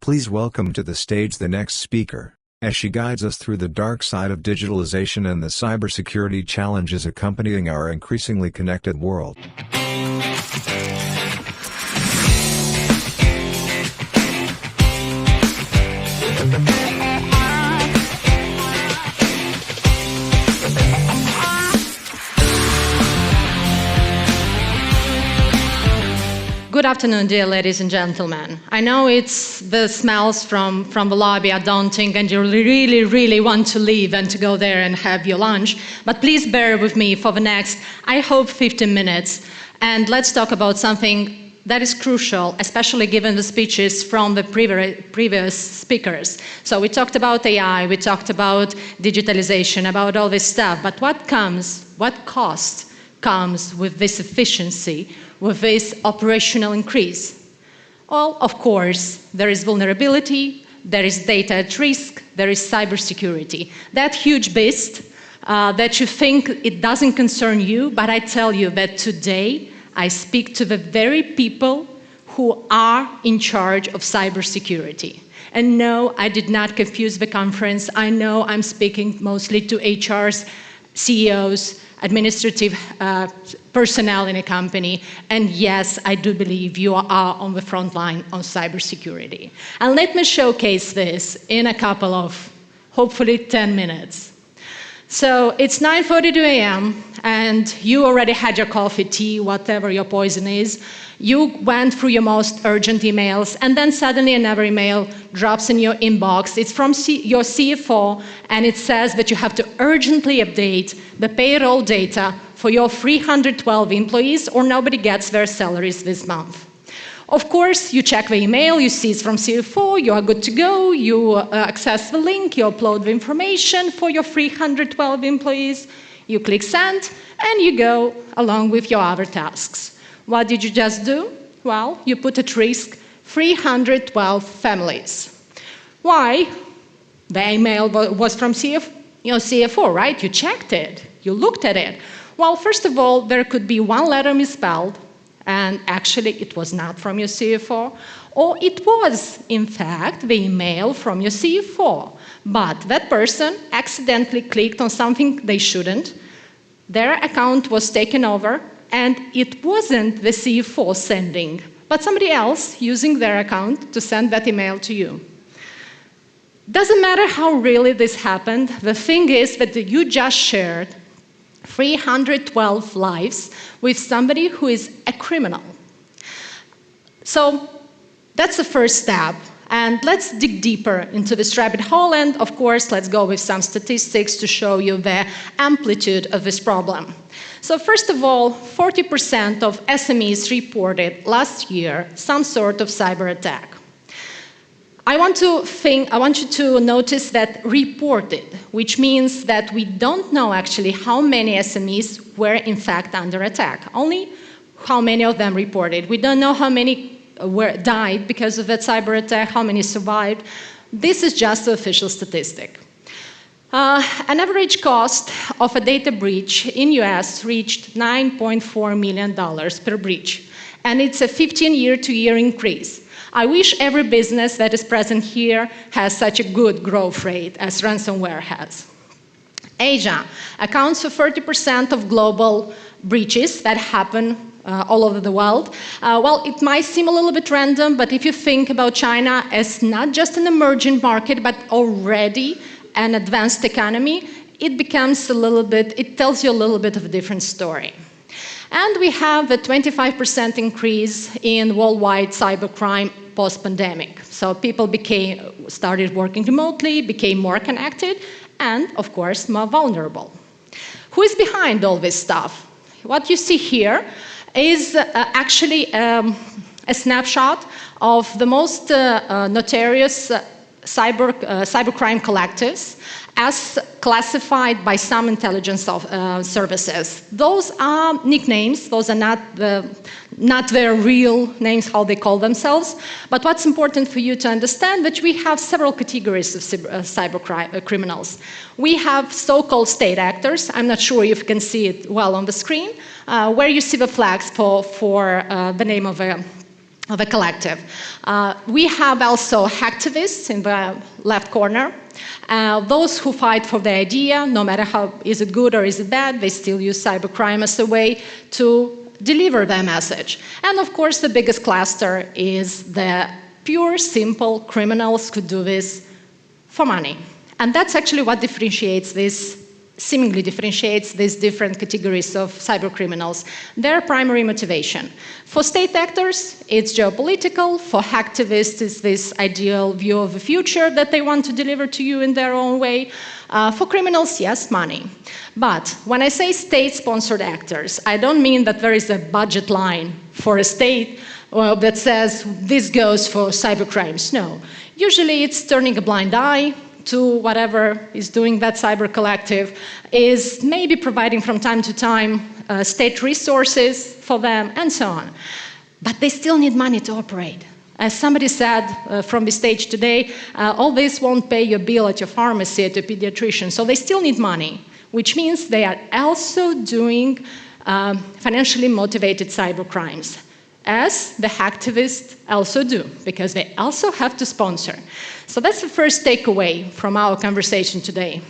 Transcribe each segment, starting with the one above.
Please welcome to the stage the next speaker, as she guides us through the dark side of digitalization and the cybersecurity challenges accompanying our increasingly connected world. Good afternoon, dear ladies and gentlemen. I know it's the smells from the lobby are daunting and you really want to leave and to go there and have your lunch, but please bear with me for the next, I hope, 15 minutes. And let's talk about something that is crucial, especially given the speeches from the previous speakers. So we talked about AI, we talked about digitalization, about all this stuff, but what cost comes with this efficiency, with this operational increase? Well, of course, there is vulnerability, there is data at risk, there is cybersecurity. That huge beast that you think it doesn't concern you, but I tell you that today I speak to the very people who are in charge of cybersecurity. And no, I did not confuse the conference. I know I'm speaking mostly to HRs, CEOs, administrative personnel in a company, and yes, I do believe you are on the front line on cybersecurity. And let me showcase this in a couple of, hopefully 10 minutes. So it's 9:42 a.m. and you already had your coffee, tea, whatever your poison is. You went through your most urgent emails, and then suddenly another email drops in your inbox. It's from your CFO, and it says that you have to urgently update the payroll data for your 312 employees or nobody gets their salaries this month. Of course, you check the email, you see it's from CFO, you are good to go, you access the link, you upload the information for your 312 employees, you click send, and you go along with your other tasks. What did you just do? Well, you put at risk 312 families. Why? The email was from CFO, right? You checked it, you looked at it. Well, first of all, there could be one letter misspelled, and actually it was not from your CFO, or it was, in fact, the email from your CFO, but that person accidentally clicked on something they shouldn't, their account was taken over, and it wasn't the CFO sending, but somebody else using their account to send that email to you. Doesn't matter how really this happened, the thing is that you just shared 312 lives with somebody who is a criminal. So that's the first step. And let's dig deeper into this rabbit hole. And of course, let's go with some statistics to show you the amplitude of this problem. So first of all, 40% of SMEs reported last year some sort of cyber attack. I want you to notice that reported, which means that we don't know actually how many SMEs were in fact under attack, only how many of them reported. We don't know how many died because of that cyber attack, how many survived. This is just the official statistic. An average cost of a data breach in US reached $9.4 million per breach, and it's a 15-year-to-year increase. I wish every business that is present here has such a good growth rate as ransomware has. Asia accounts for 30% of global breaches that happen all over the world. Well, it might seem a little bit random, but if you think about China as not just an emerging market, but already an advanced economy, it tells you a little bit of a different story. And we have a 25% increase in worldwide cybercrime post-pandemic. So people started working remotely, became more connected, and of course, more vulnerable. Who is behind all this stuff? What you see here is actually a snapshot of the most notorious cybercrime collectives as classified by some intelligence services. Those are nicknames, those are not their real names, how they call themselves. But what's important for you to understand that we have several categories of cyber criminals. We have so-called state actors. I'm not sure if you can see it well on the screen, where you see the flags for the name of a of a collective. We have also hacktivists in the left corner. Those who fight for the idea, no matter how is it good or is it bad, they still use cybercrime as a way to deliver their message. And of course, the biggest cluster is the pure, simple criminals who do this for money. And that's actually what seemingly differentiates these different categories of cyber criminals, their primary motivation. For state actors, it's geopolitical. For hacktivists, it's this ideal view of the future that they want to deliver to you in their own way. For criminals, yes, money. But when I say state-sponsored actors, I don't mean that there is a budget line for a state that says this goes for cybercrimes. No. Usually it's turning a blind eye to whatever is doing that cyber collective, is maybe providing from time to time state resources for them, and so on. But they still need money to operate. As somebody said from the stage today, all this won't pay your bill at your pharmacy, at your pediatrician, so they still need money, which means they are also doing financially motivated cyber crimes, as the hacktivists also do, because they also have to sponsor. So that's the first takeaway from our conversation today.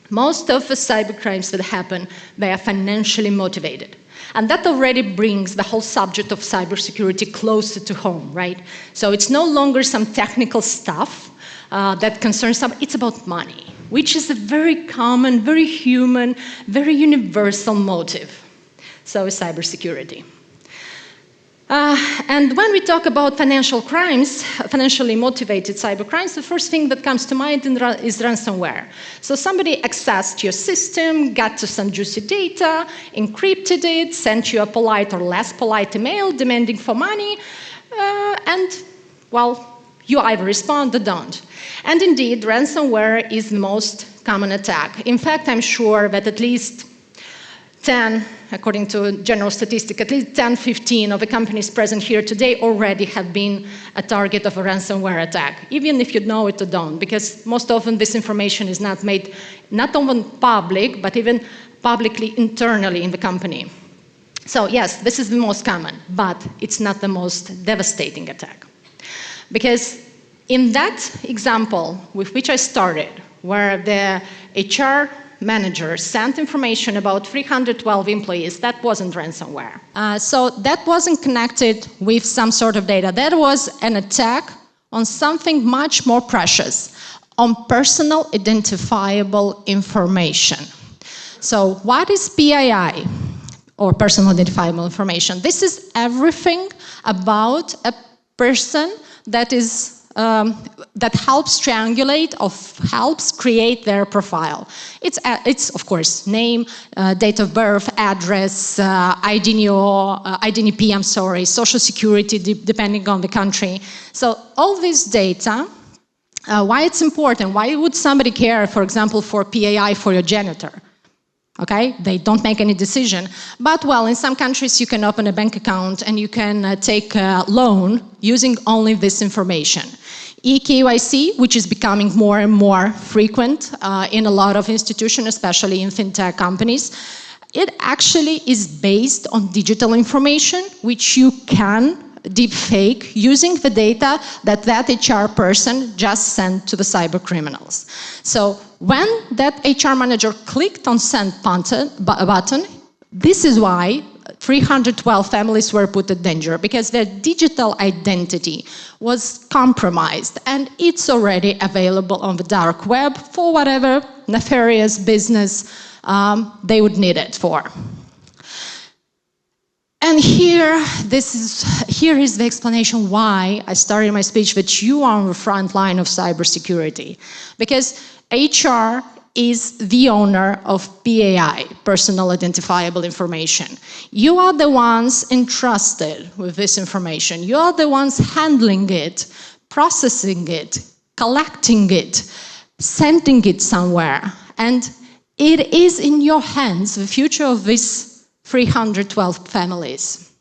Most of the cybercrimes that happen, they are financially motivated. And that already brings the whole subject of cybersecurity closer to home, right? So it's no longer some technical stuff that concerns some, it's about money, which is a very common, very human, very universal motive. So is cybersecurity. And when we talk about financial crimes, financially motivated cybercrimes, the first thing that comes to mind is ransomware. So somebody accessed your system, got to some juicy data, encrypted it, sent you a polite or less polite email demanding for money, and, well, you either respond or don't. And indeed, ransomware is the most common attack. In fact, I'm sure that at least 10, according to general statistic, at least 10, 15 of the companies present here today already have been a target of a ransomware attack, even if you know it or don't, because most often this information is not made, not only public, but even publicly internally in the company. So yes, this is the most common, but it's not the most devastating attack. Because in that example with which I started, where the HR manager sent information about 312 employees, that wasn't ransomware. So that wasn't connected with some sort of data. That was an attack on something much more precious, on personal identifiable information. So what is PII, or personal identifiable information? This is everything about a person that is that helps triangulate or helps create their profile. It's of course name, date of birth, address, IDNP, I'm sorry, social security, depending on the country. So all this data, why it's important? Why would somebody care, for example, for PII for your janitor? Okay, they don't make any decision. But well, in some countries you can open a bank account and you can take a loan using only this information. eKYC, which is becoming more and more frequent in a lot of institutions, especially in fintech companies, it actually is based on digital information, which you can deepfake using the data that HR person just sent to the cyber criminals. So when that HR manager clicked on send button, this is why 312 families were put at danger, because their digital identity was compromised, and it's already available on the dark web for whatever nefarious business they would need it for. And here is the explanation why I started my speech that you are on the front line of cybersecurity. Because HR is the owner of PII, personal identifiable information. You are the ones entrusted with this information. You are the ones handling it, processing it, collecting it, sending it somewhere. And it is in your hands, the future of this 312 families.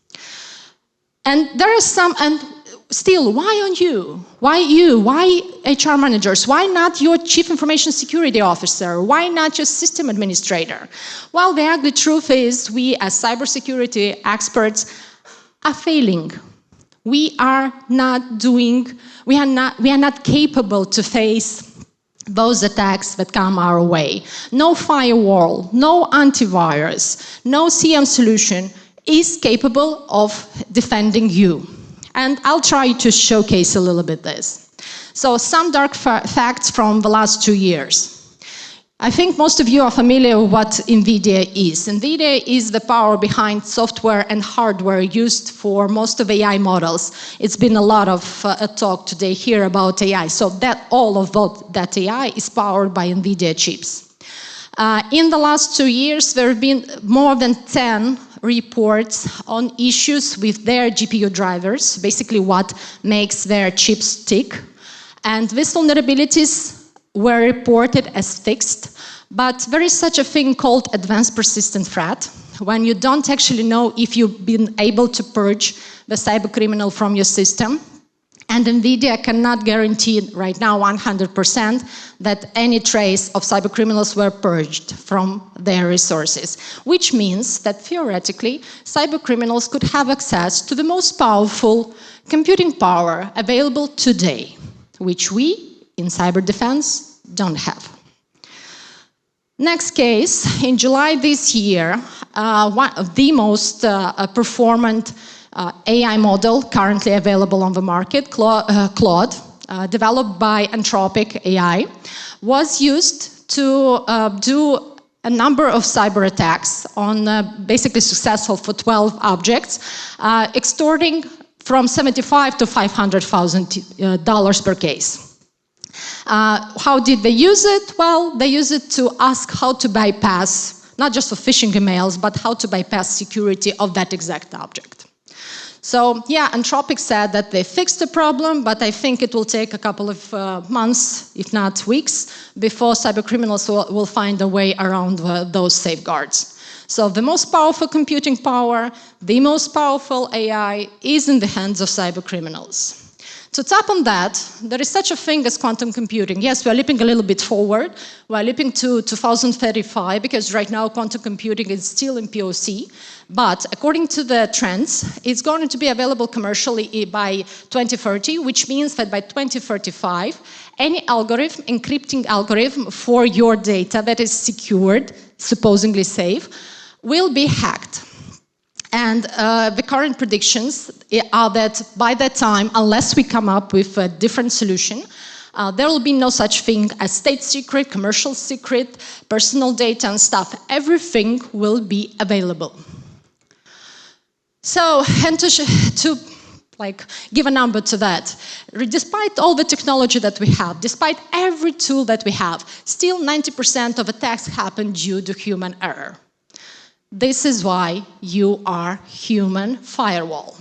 And there are some, and still, why on you? Why you? Why HR managers? Why not your chief information security officer? Why not your system administrator? Well, the ugly truth is we as cybersecurity experts are failing. We are not capable to face those attacks that come our way. No firewall, no antivirus, no CM solution is capable of defending you. And I'll try to showcase a little bit this. So some dark facts from the last 2 years. I think most of you are familiar with what NVIDIA is. NVIDIA is the power behind software and hardware used for most of AI models. It's been a lot of talk today here about AI. So that all of that AI is powered by NVIDIA chips. In the last 2 years, there have been more than 10 reports on issues with their GPU drivers, basically what makes their chips tick. And these vulnerabilities were reported as fixed, but there is such a thing called advanced persistent threat, when you don't actually know if you've been able to purge the cybercriminal from your system. And NVIDIA cannot guarantee right now 100% that any trace of cybercriminals were purged from their resources, which means that theoretically, cybercriminals could have access to the most powerful computing power available today, which we, in cyber defense, don't have. Next case, in July this year, one of the most performant AI model currently available on the market, Claude, developed by Anthropic AI, was used to do a number of cyber attacks on basically successful for 12 objects, extorting from $75,000 to $500,000 per case. How did they use it? Well, they use it to ask how to bypass, not just for phishing emails, but how to bypass security of that exact object. So yeah, Anthropic said that they fixed the problem, but I think it will take a couple of months, if not weeks, before cybercriminals will find a way around those safeguards. So the most powerful computing power, the most powerful AI is in the hands of cybercriminals. To tap on that, there is such a thing as quantum computing. Yes, we are leaping a little bit forward. We are leaping to 2035, because right now quantum computing is still in POC. But according to the trends, it's going to be available commercially by 2030, which means that by 2035, any algorithm, encrypting algorithm for your data that is secured, supposedly safe, will be hacked. And the current predictions are that by that time, unless we come up with a different solution, there will be no such thing as state secret, commercial secret, personal data and stuff. Everything will be available. So, and to give a number to that, despite all the technology that we have, despite every tool that we have, still 90% of attacks happen due to human error. This is why you are human firewall.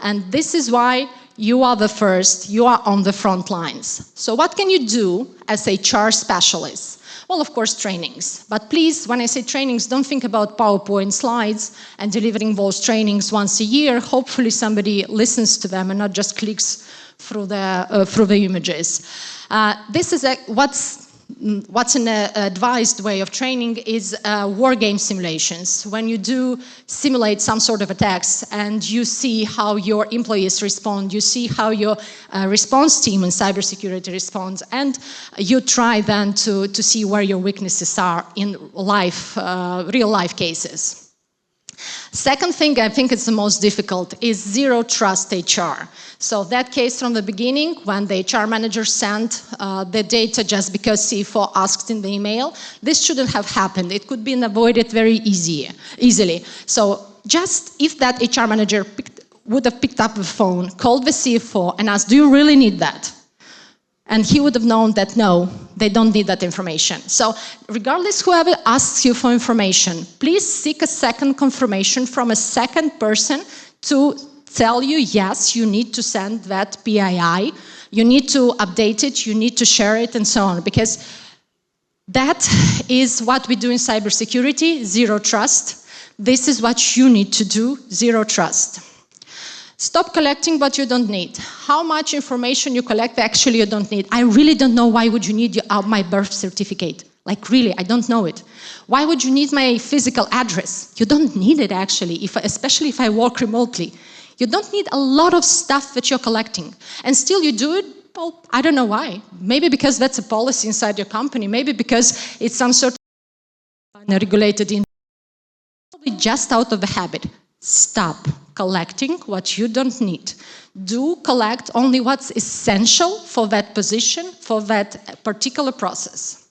And this is why you are the first, you are on the front lines. So what can you do as HR specialist? Well, of course, trainings. But please, when I say trainings, don't think about PowerPoint slides and delivering those trainings once a year. Hopefully somebody listens to them and not just clicks through the images. This is what's an advised way of training is war game simulations. When you do simulate some sort of attacks and you see how your employees respond, you see how your response team in cybersecurity responds, and you try then to see where your weaknesses are in real life cases. Second thing, I think it's the most difficult, is zero trust HR. So that case from the beginning, when the HR manager sent the data just because CFO asked in the email, this shouldn't have happened. It could be avoided very easily. So just if that HR manager would have picked up the phone, called the CFO and asked, do you really need that? And he would have known that no, they don't need that information. So regardless whoever asks you for information, please seek a second confirmation from a second person to tell you, yes, you need to send that PII, you need to update it, you need to share it, and so on. Because that is what we do in cybersecurity, zero trust. This is what you need to do, zero trust. Stop collecting what you don't need. How much information you collect actually you don't need. I really don't know why would you need my birth certificate. Like really, I don't know it. Why would you need my physical address? You don't need it actually, especially if I work remotely. You don't need a lot of stuff that you're collecting. And still you do it, well, I don't know why. Maybe because that's a policy inside your company. Maybe because it's some sort of regulated in just out of the habit. Stop collecting what you don't need. Do collect only what's essential for that position, for that particular process.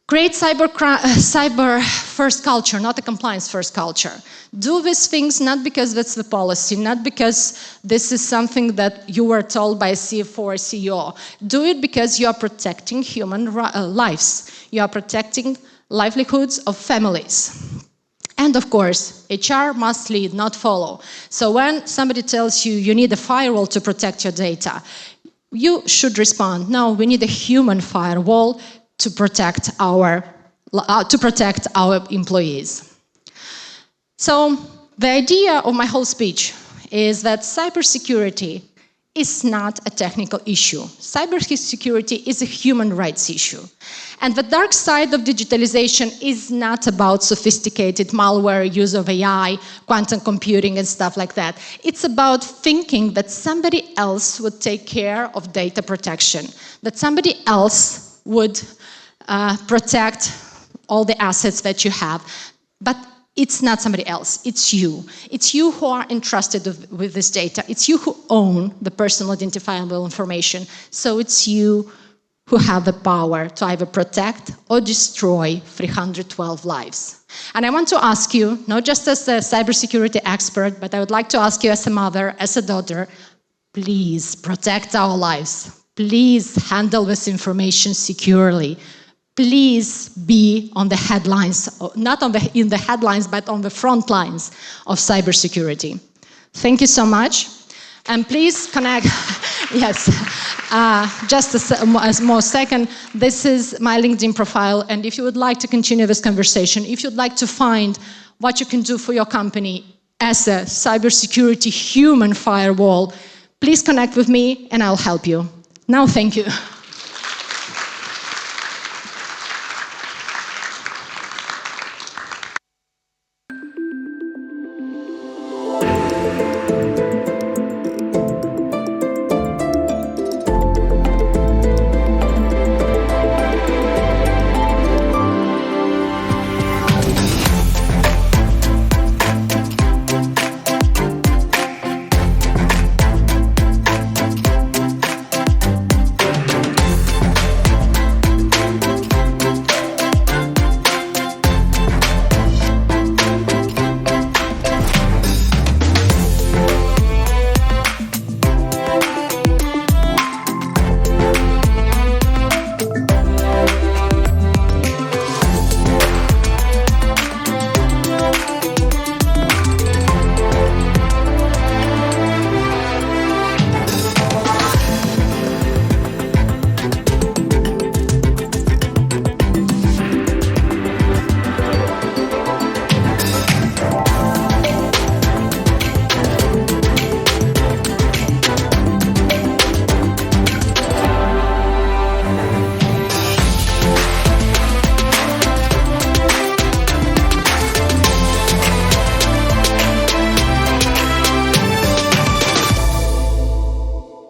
Create cyber first culture, not a compliance first culture. Do these things not because that's the policy, not because this is something that you were told by a CFO or CEO. Do it because you are protecting human lives. You are protecting livelihoods of families. And of course, HR must lead, not follow. So when somebody tells you you need a firewall to protect your data, you should respond, no, we need a human firewall to protect our employees. So the idea of my whole speech is that cybersecurity is not a technical issue. Cybersecurity is a human rights issue. And the dark side of digitalization is not about sophisticated malware, use of AI, quantum computing and stuff like that. It's about thinking that somebody else would take care of data protection, that somebody else would protect all the assets that you have. But it's not somebody else, it's you. It's you who are entrusted with this data. It's you who own the personal identifiable information. So it's you who have the power to either protect or destroy 312 lives. And I want to ask you, not just as a cybersecurity expert, but I would like to ask you as a mother, as a daughter, please protect our lives. Please handle this information securely. Please be on the headlines, not in the headlines, but on the front lines of cybersecurity. Thank you so much. And please connect, yes, just a more second, this is my LinkedIn profile, and if you would like to continue this conversation, if you'd like to find what you can do for your company as a cybersecurity human firewall, please connect with me and I'll help you. Now, thank you.